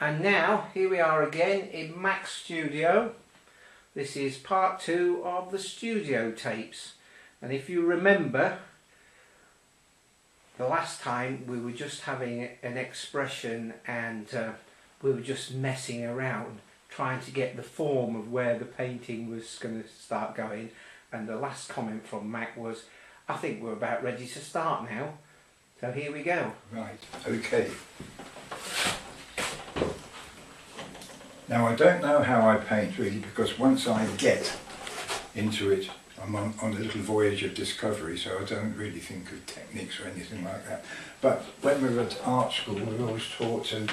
And now here we are again in Mac's studio. This is part 2 of the studio tapes, and if you remember, the last time we were just having an expression and we were just messing around trying to get the form of where the painting was going to start going, and the last comment from Mac was, I think we're about ready to start now. So here we go. Right, okay. Now I don't know how I paint really, because once I get into it, I'm on a little voyage of discovery, so I don't really think of techniques or anything like that. But when we were at art school, we were always taught to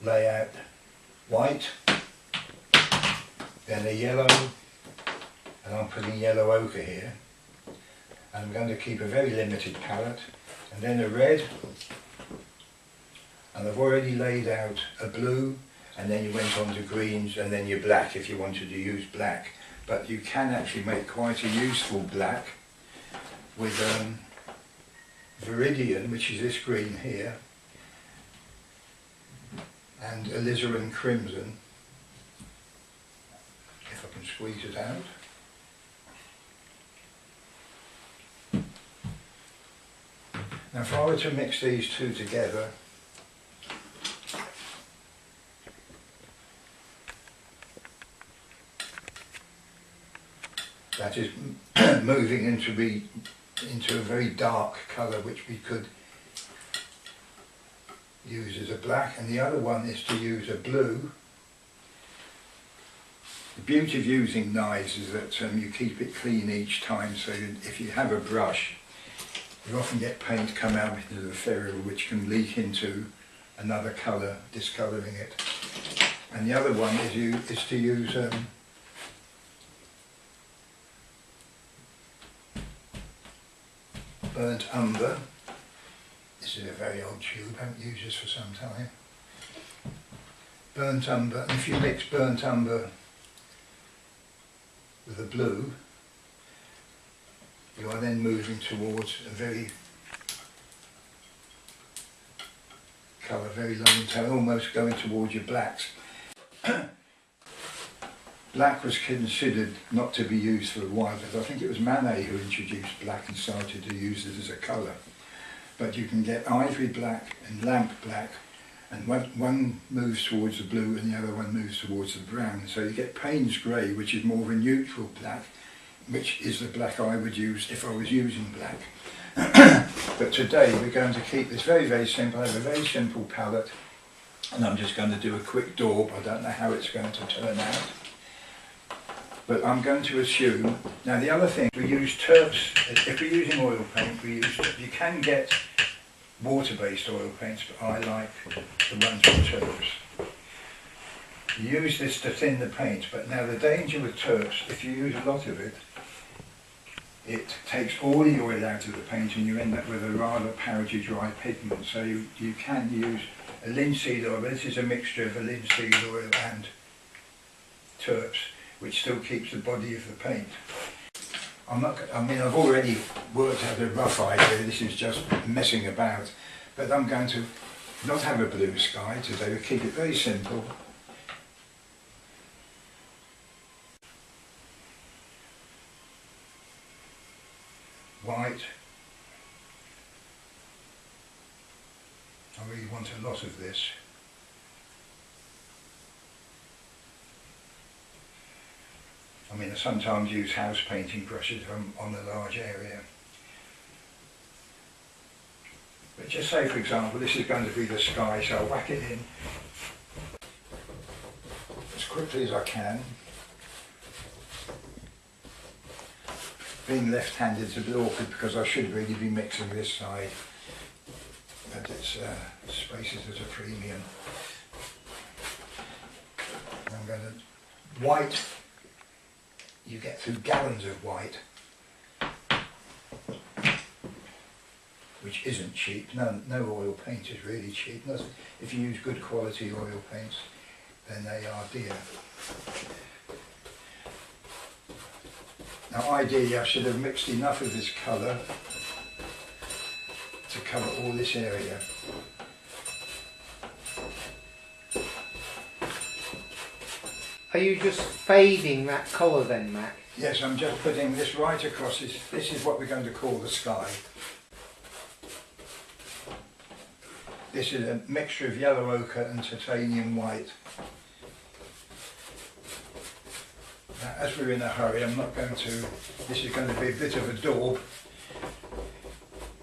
lay out white, then a yellow, and I'm putting yellow ochre here. And I'm going to keep a very limited palette, and then a red, and I've already laid out a blue, and then you went on to greens, and then your black if you wanted to use black. But you can actually make quite a useful black with viridian, which is this green here, and alizarin crimson, if I can squeeze it out. Now if I were to mix these two together, that is moving into a very dark colour which we could use as a black, and the other one is to use a blue. The beauty of using knives is that you keep it clean each time, so if you have a brush, you often get paint come out into the ferrule which can leak into another colour, discolouring it. And the other one is to use burnt umber. This is a very old tube, I haven't used this for some time. Burnt umber, and if you mix burnt umber with a blue, you are then moving towards a very colour, very long tone, almost going towards your blacks. Black was considered not to be used for a while, because I think it was Manet who introduced black and started to use it as a colour. But you can get ivory black and lamp black, and one moves towards the blue and the other one moves towards the brown. So you get Payne's grey, which is more of a neutral black, which is the black I would use if I was using black. But today we're going to keep this very, very simple. I have a very simple palette, and I'm just going to do a quick daub. I don't know how it's going to turn out, but I'm going to assume. Now the other thing, we use turps. If we're using oil paint, you can get water-based oil paints, but I like the ones with turps. You use this to thin the paint, but now the danger with turps, if you use a lot of it, it takes all the oil out of the paint and you end up with a rather powdery dry pigment. So you can use a linseed oil, but this is a mixture of a linseed oil and turps, which still keeps the body of the paint. I've already worked out a rough idea, this is just messing about, but I'm going to not have a blue sky today, we'll keep it very simple. White. I really want a lot of this. I sometimes use house painting brushes on a large area. But just say, for example, this is going to be the sky, so I'll whack it in as quickly as I can. Being left-handed is a bit awkward because I should really be mixing this side, but it's space is at a premium. I'm going to white. You get through gallons of white, which isn't cheap. No oil paint is really cheap. If you use good quality oil paints, then they are dear. Now ideally I should have mixed enough of this colour to cover all this area. Are you just fading that colour then, Mac? Yes, I'm just putting this right across. This is what we're going to call the sky. This is a mixture of yellow ochre and titanium white. Now, as we're in a hurry, I'm not going to, this is going to be a bit of a daub.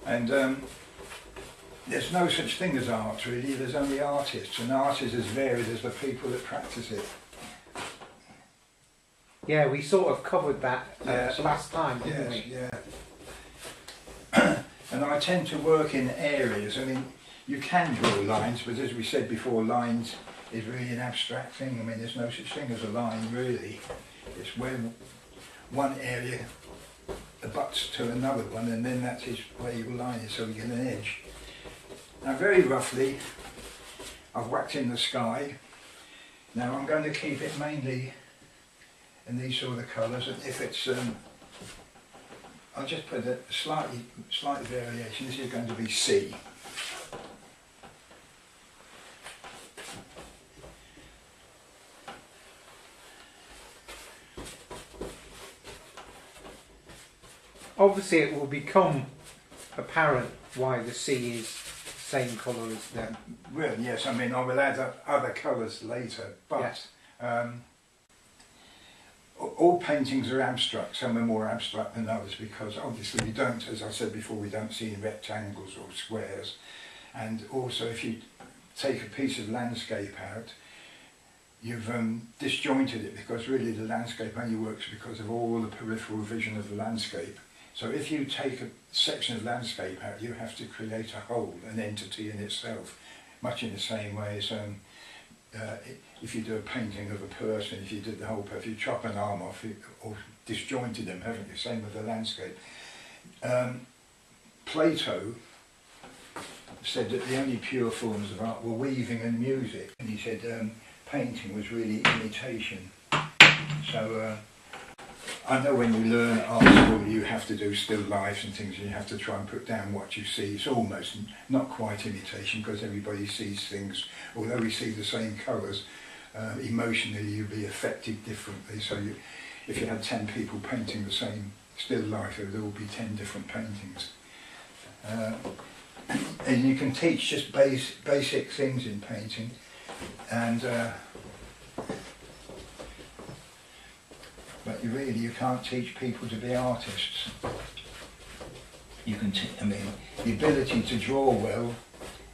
And there's no such thing as art really, there's only artists, and art is as varied as the people that practice it. Yeah, we sort of covered that Yes. last time, didn't we? Yeah. And I tend to work in areas, I mean, you can draw lines, but as we said before, lines is really an abstract thing. I mean, there's no such thing as a line really. It's where one area abuts to another one, and then that is where your line is, so we get an edge. Now very roughly, I've whacked in the sky. Now I'm going to keep it mainly in these sort of colours, and if it's, I'll just put a slight variation. This is going to be sea. Obviously it will become apparent why the sea is the same colour as them. Well, yes, I mean I will add other colours later, but all paintings are abstract. Some are more abstract than others because obviously we don't, as I said before, we don't see rectangles or squares. And also if you take a piece of landscape out, you've disjointed it, because really the landscape only works because of all the peripheral vision of the landscape. So if you take a section of landscape out, you have to create a whole, an entity in itself, much in the same way as if you do a painting of a person, if you did the whole person, if you chop an arm off or disjointed them, haven't you? Same with the landscape. Plato said that the only pure forms of art were weaving and music, and he said painting was really imitation. So I know when you learn at art school you have to do still lifes and things, and you have to try and put down what you see. It's almost not quite imitation because everybody sees things, although we see the same colours, emotionally you'll be affected differently. So if you had 10 people painting the same still life, there would all be 10 different paintings. And you can teach just basic things in painting, and but you can't teach people to be artists. You can, I mean, the ability to draw well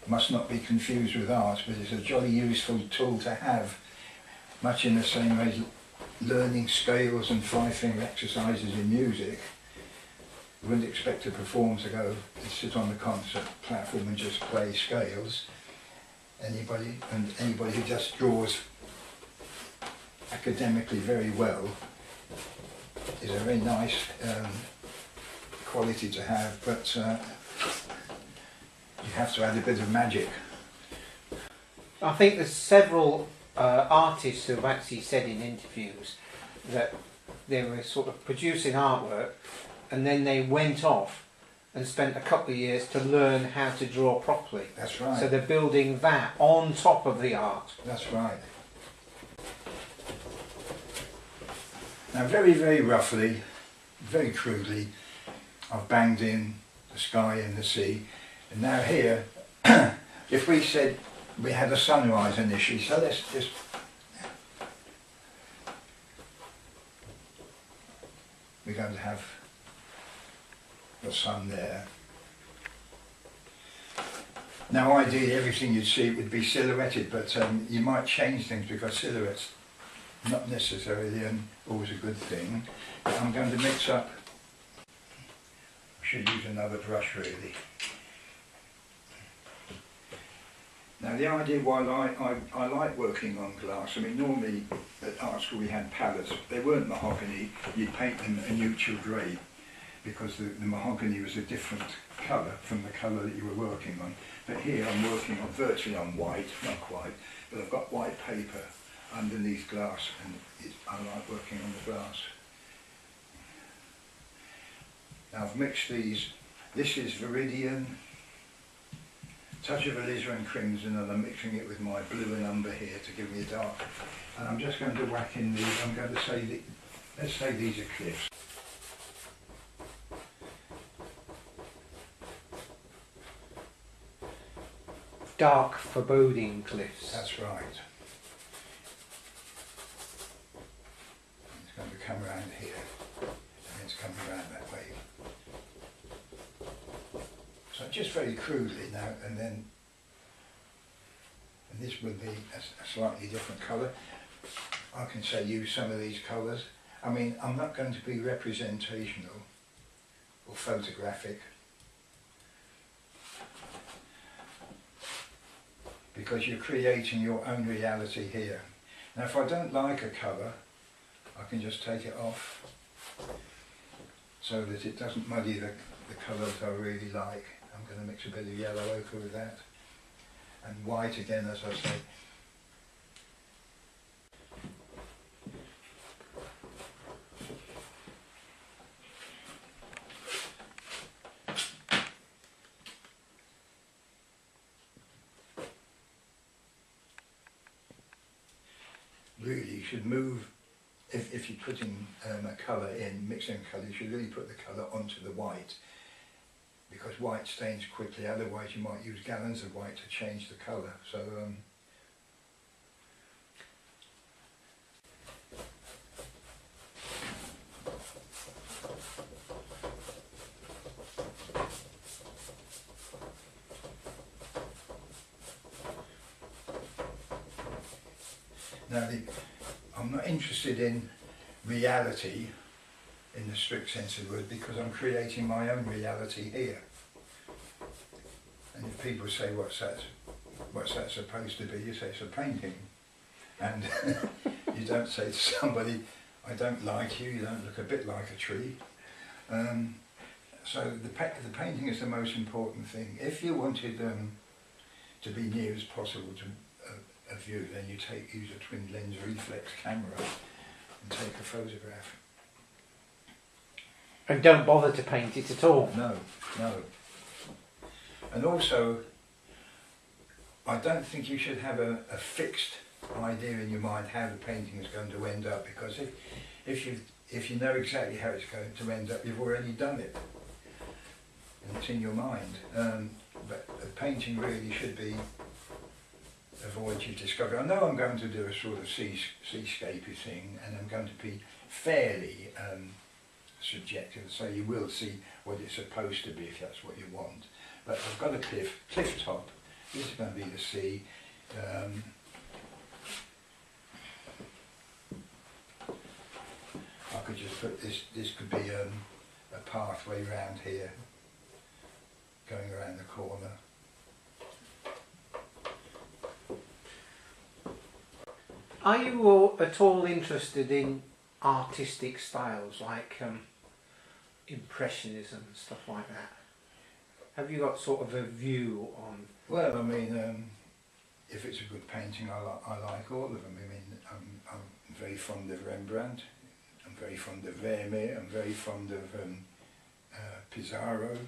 must not be confused with art, but it's a jolly useful tool to have, much in the same way as learning scales and 5-finger exercises in music. You wouldn't expect a performer to go and sit on the concert platform and just play scales. Anybody who just draws academically very well is a very nice quality to have, but you have to add a bit of magic. I think there's several artists who have actually said in interviews that they were sort of producing artwork and then they went off and spent a couple of years to learn how to draw properly. That's right. So they're building that on top of the art. That's right. Now very, very roughly, very crudely, I've banged in the sky and the sea. And now here, if we said we had a sunrise initially, so let's just... We're going to have the sun there. Now ideally everything you'd see would be silhouetted, but you might change things because silhouettes not necessarily always a good thing. But I'm going to mix up, I should use another brush really. Now the idea why I like working on glass, I mean normally at art school we had palettes, they weren't mahogany, you'd paint them a neutral grey because the mahogany was a different colour from the colour that you were working on. But here I'm working on virtually on white, not quite, but I've got white paper underneath glass, and I like working on the glass. Now I've mixed these. This is Viridian, touch of alizarin crimson, and I'm mixing it with my blue and umber here to give me a dark. And I'm just going to whack in these. I'm going to say, let's say these are cliffs. Dark, foreboding cliffs. That's right. It's going to come around here, and it's coming around that way. So just very crudely now, and this will be a slightly different colour. I can say use some of these colours. I mean, I'm not going to be representational or photographic, because you're creating your own reality here. Now if I don't like a colour, I can just take it off so that it doesn't muddy the colours I really like. I'm going to mix a bit of yellow ochre with that, and white again, as I say. Really, you should move, if you're putting a colour in, mixing colour, you should really put the colour onto the white, because white stains quickly. Otherwise you might use gallons of white to change the colour. So now I'm not interested in reality in the strict sense of the word, because I'm creating my own reality here. And if people say, what's that supposed to be, you say it's a painting. And you don't say to somebody, I don't like you, you don't look a bit like a tree. So the painting is the most important thing. If you wanted to be near as possible to a view, then you use a twin lens reflex camera and take a photograph. And don't bother to paint it at all. No, no. And also, I don't think you should have a fixed idea in your mind how the painting is going to end up, because if you know exactly how it's going to end up, you've already done it, and it's in your mind. But a painting really should be a voyage of discovery. I know I'm going to do a sort of seascapey thing, and I'm going to be fairly subjective, so you will see what it's supposed to be if that's what you want. But I've got a cliff top. This is going to be the sea. I could just put this could be a pathway round here, going around the corner. Are you all at all interested in artistic styles like Impressionism and stuff like that? Have you got sort of a view on? Well, I mean, if it's a good painting, I like all of them. I mean, I'm very fond of Rembrandt. I'm very fond of Vermeer. I'm very fond of Pissarro.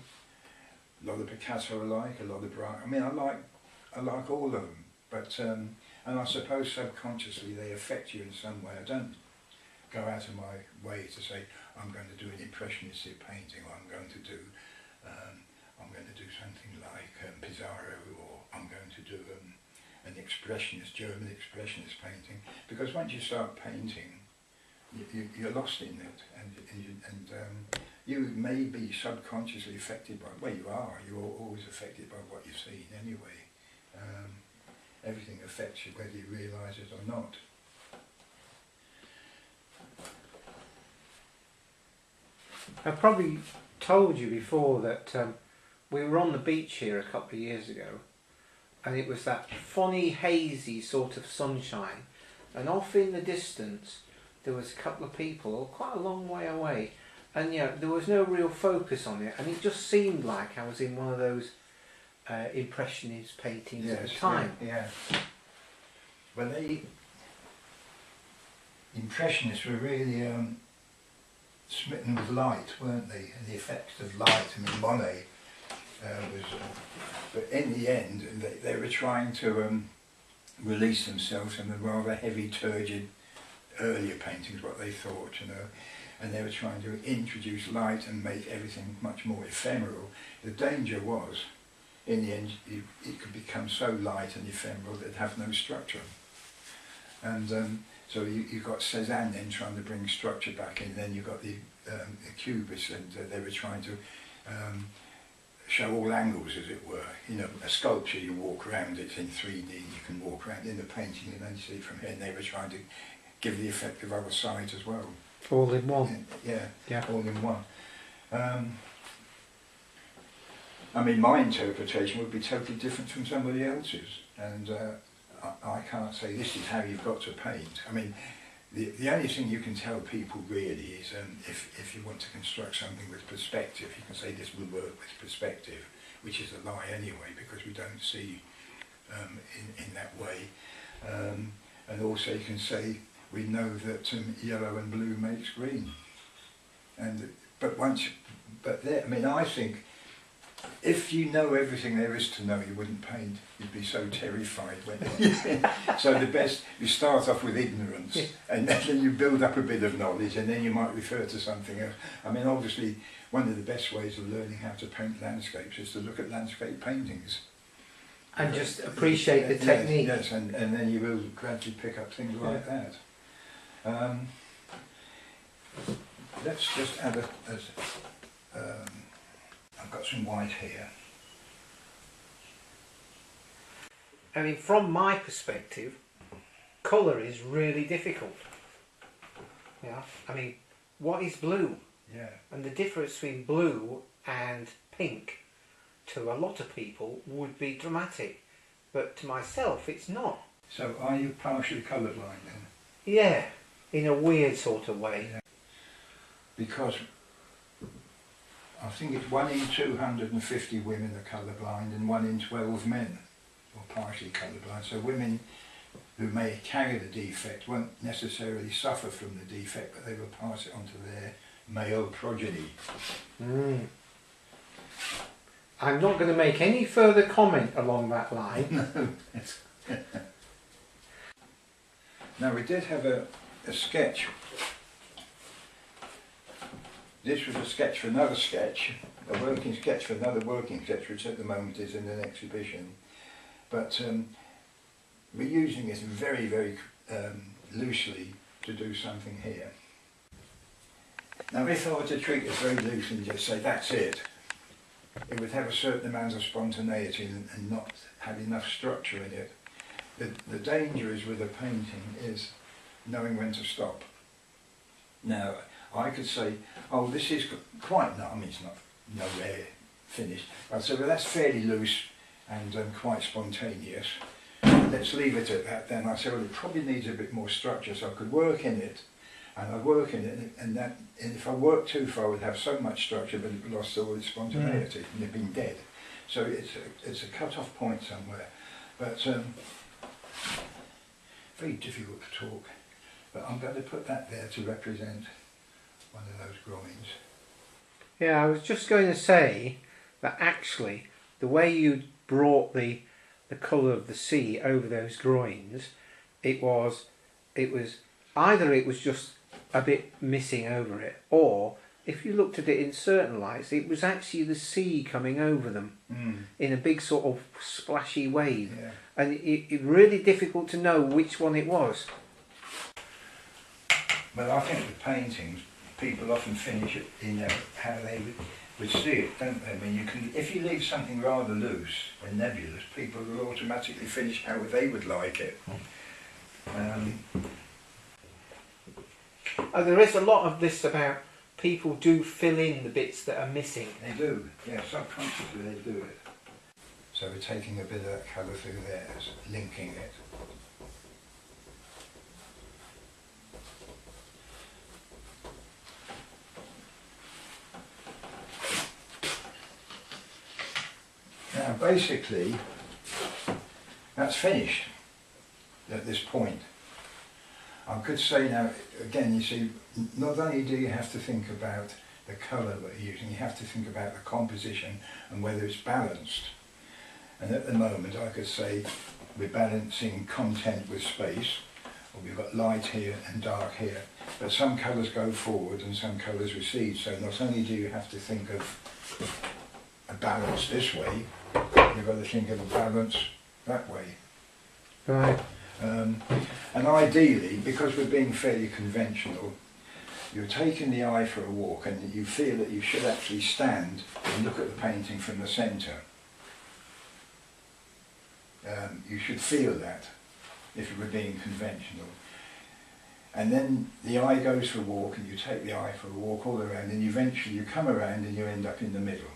A lot of Picasso I like. A lot of Braque. I mean, I like all of them. But and I suppose subconsciously they affect you in some way. I don't go out of my way to say I'm going to do an impressionistic painting, or I'm going to do something like Pissarro, or I'm going to do an expressionist, German expressionist painting. Because once you start painting, you're lost in it, and you may be subconsciously affected by, well, you are. You're always affected by what you've seen anyway. Everything affects you whether you realise it or not. I've probably told you before that we were on the beach here a couple of years ago, and it was that funny, hazy sort of sunshine, and off in the distance there was a couple of people quite a long way away, and there was no real focus on it, and it just seemed like I was in one of those impressionist paintings at the time. Yeah. Well, Impressionists were really smitten with light, weren't they? And the effects of light. I mean, Monet but in the end they were trying to release themselves from the rather heavy, turgid earlier paintings, what they thought, you know, and they were trying to introduce light and make everything much more ephemeral. The danger was, in the end, it could become so light and ephemeral that it'd have no structure. And so you got Cézanne then trying to bring structure back in, then you got the Cubists, and they were trying to show all angles, as it were. You know, a sculpture, you walk around it in 3D, you can walk around. In the painting, and then you see it from here, and they were trying to give the effect of other sides as well. All in one. Yeah, all in one. I mean, my interpretation would be totally different from somebody else's, and I can't say this is how you've got to paint. I mean, the only thing you can tell people really is if you want to construct something with perspective, you can say this will work with perspective, which is a lie anyway, because we don't see in that way. And also you can say, we know that yellow and blue makes green. But there, I mean, I think if you know everything there is to know, you wouldn't paint. You'd be so terrified. So the best, you start off with ignorance, and then you build up a bit of knowledge, and then you might refer to something else. I mean, obviously, one of the best ways of learning how to paint landscapes is to look at landscape paintings. And just appreciate the technique. Yes, and then you will gradually pick up things like that. Let's just add I've got some white here. I mean, from my perspective, colour is really difficult. Yeah. I mean, what is blue? Yeah. And the difference between blue and pink to a lot of people would be dramatic, but to myself it's not. So are you partially colourblind then? Yeah, in a weird sort of way. Yeah. Because I think it's 1 in 250 women are colourblind and 1 in 12 men are partially colourblind. So women who may carry the defect won't necessarily suffer from the defect, but they will pass it on to their male progeny. Mm. I'm not going to make any further comment along that line. No. Now we did have a sketch. This was a sketch for another sketch, a working sketch for another working sketch, which at the moment is in an exhibition. But we're using it very, very loosely to do something here. Now if I were to treat it very loosely and just say that's it would have a certain amount of spontaneity and not have enough structure in it. The danger is with a painting is knowing when to stop. Now I could say, oh, this is quite, I mean, it's not nowhere finished. I'd say, well, that's fairly loose and quite spontaneous. Let's leave it at that then. I said, well, it probably needs a bit more structure, so I could work in it. And I'd work in it, and if I worked too far, I would have so much structure, but it lost all its spontaneity, and it'd been dead. So it's a cut-off point somewhere. But very difficult to talk. But I'm going to put that there to represent one of those groins. Yeah, I was just going to say that actually the way you brought the colour of the sea over those groins, it was either it was just a bit missing over it, or if you looked at it in certain lights, it was actually the sea coming over them in a big sort of splashy wave. Yeah. And it's really difficult to know which one it was. But I think with paintings, people often finish it in how they would see it, don't they? I mean, you can, if you leave something rather loose and nebulous, people will automatically finish how they would like it. There is a lot of this about people do fill in the bits that are missing. They do, yeah, subconsciously they do it. So we're taking a bit of that colour through there, linking it. Now basically, that's finished at this point. I could say now, again, you see, not only do you have to think about the colour that you're using. You have to think about the composition and whether it's balanced. And at the moment I could say we're balancing content with space, or we've got light here and dark here. But some colours go forward and some colours recede, so not only do you have to think of a balance this way, you've got to think of a balance that way. Right. And ideally, because we're being fairly conventional, you're taking the eye for a walk and you feel that you should actually stand and look at the painting from the centre. You should feel that if you were being conventional. And then the eye goes for a walk and you take the eye for a walk all around, and eventually you come around and you end up in the middle.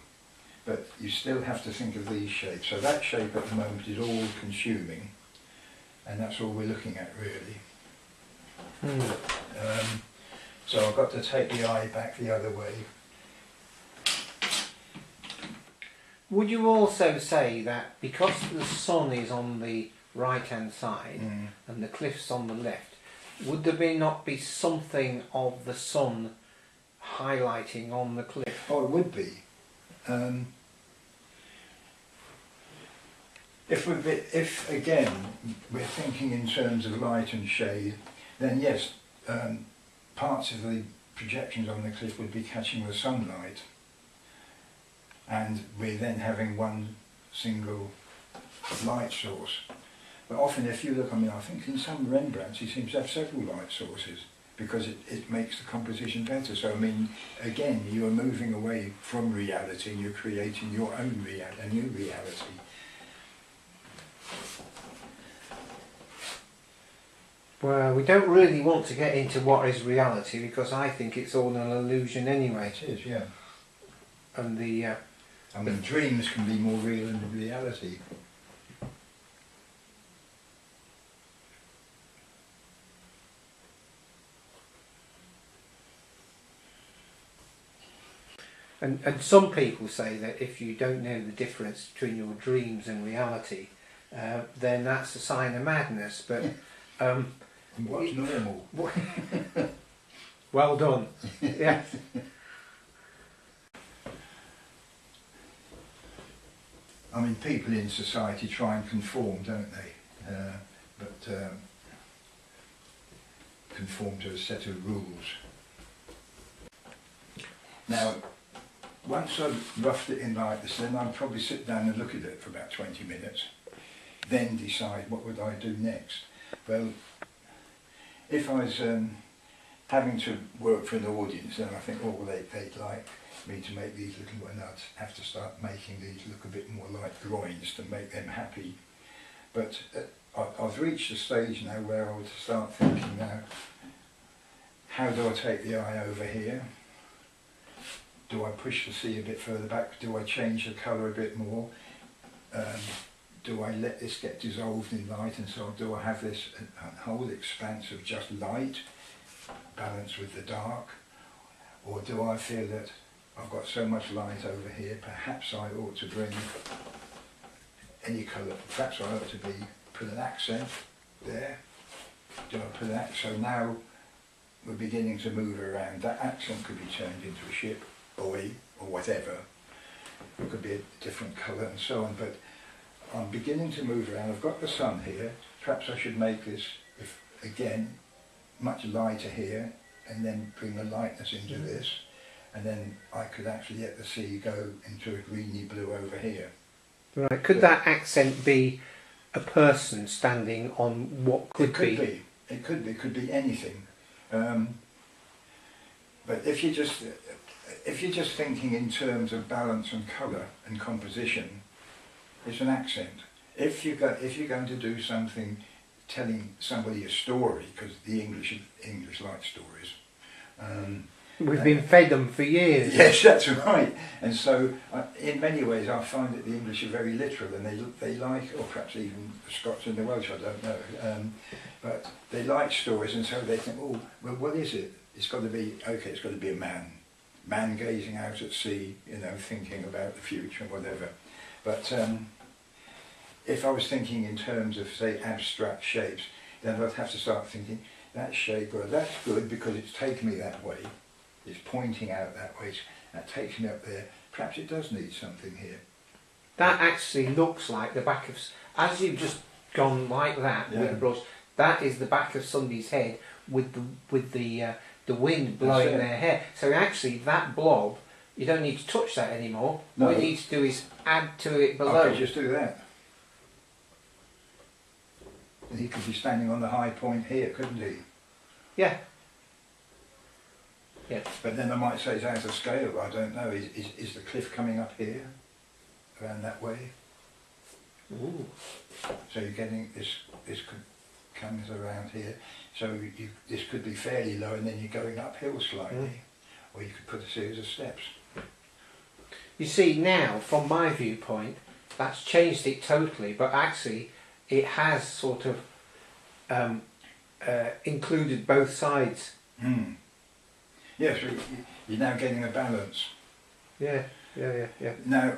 But you still have to think of these shapes. So that shape at the moment is all consuming, and that's all we're looking at really. So I've got to take the eye back the other way. Would you also say that because the sun is on the right hand side and the cliff's on the left, would there not be something of the sun highlighting on the cliff? Oh, it would be. If again we're thinking in terms of light and shade, then yes, parts of the projections on the cliff would be catching the sunlight, and we're then having one single light source. But often if you look, I think in some Rembrandts he seems to have several light sources, because it makes the composition better. So again, you are moving away from reality and you're creating your own a new reality. Well, we don't really want to get into what is reality, because I think it's all an illusion anyway. It is, yeah. And dreams can be more real than reality. And some people say that if you don't know the difference between your dreams and reality, then that's a sign of madness. But what's normal? Well done. Yeah. People in society try and conform, don't they? Conform to a set of rules. Now, once I've roughed it in like this, then I'd probably sit down and look at it for about 20 minutes, then decide what would I do next. Well, if I was having to work for an audience, then I think, oh, well, they'd like me to make these little, and I'd have to start making these look a bit more like drawings to make them happy. But I've reached a stage now where I would start thinking now, how do I take the eye over here? Do I push the sea a bit further back? Do I change the colour a bit more? Do I let this get dissolved in light, and so do I have this whole expanse of just light balanced with the dark? Or do I feel that I've got so much light over here, perhaps I ought to bring any colour, perhaps I ought to put an accent there? Do I put an accent? So now we're beginning to move around. That accent could be turned into a ship, buoy, or whatever. It could be a different colour and so on, but I'm beginning to move around. I've got the sun here. Perhaps I should make this, again, much lighter here, and then bring the lightness into this, and then I could actually let the sea go into a greeny blue over here. Right. Could that accent be a person standing on what could be? It could be anything. But if you're just thinking in terms of balance and colour and composition, it's an accent. If you're going to do something, telling somebody a story, because the English like stories. We've been fed them for years. Yes, that's right. And so, in many ways, I find that the English are very literal, and they like, or perhaps even the Scots and the Welsh, I don't know. But they like stories, and so they think, oh, well, what is it? It's got to be, okay, it's got to be a man gazing out at sea, thinking about the future and whatever. But if I was thinking in terms of, say, abstract shapes, then I'd have to start thinking, that shape, well, that's good because it's taken me that way. it's pointing out that way, that takes me up there. Perhaps it does need something here. That actually looks like the back of, as you've just gone like that with the brush, that is the back of somebody's head with the wind blowing their hair. So actually that blob, you don't need to touch that anymore. No. What you need to do is add to it below. I could just do that. And he could be standing on the high point here, couldn't he? Yeah. Yeah. But then I might say it's out of scale, I don't know. Is the cliff coming up here? Around that way? Ooh. So you're getting, this comes around here. So this could be fairly low and then you're going uphill slightly. Or you could put a series of steps. You see now, from my viewpoint, that's changed it totally, but actually it has sort of included both sides. Yes, you're now getting a balance. Yeah. Now,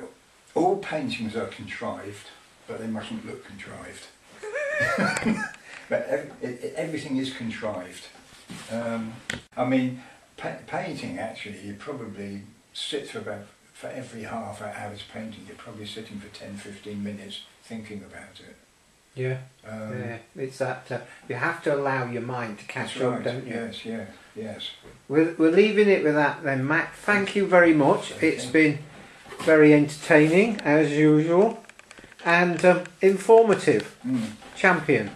all paintings are contrived, but they mustn't look contrived. But everything is contrived. I mean, painting actually, you probably sit for every half hour's painting, you're probably sitting for 10-15 minutes thinking about it. Yeah. It's that you have to allow your mind to catch up, don't you? Yes. We're leaving it with that then, Mac. Thank you very much. Okay. It's been very entertaining as usual and informative. Champion.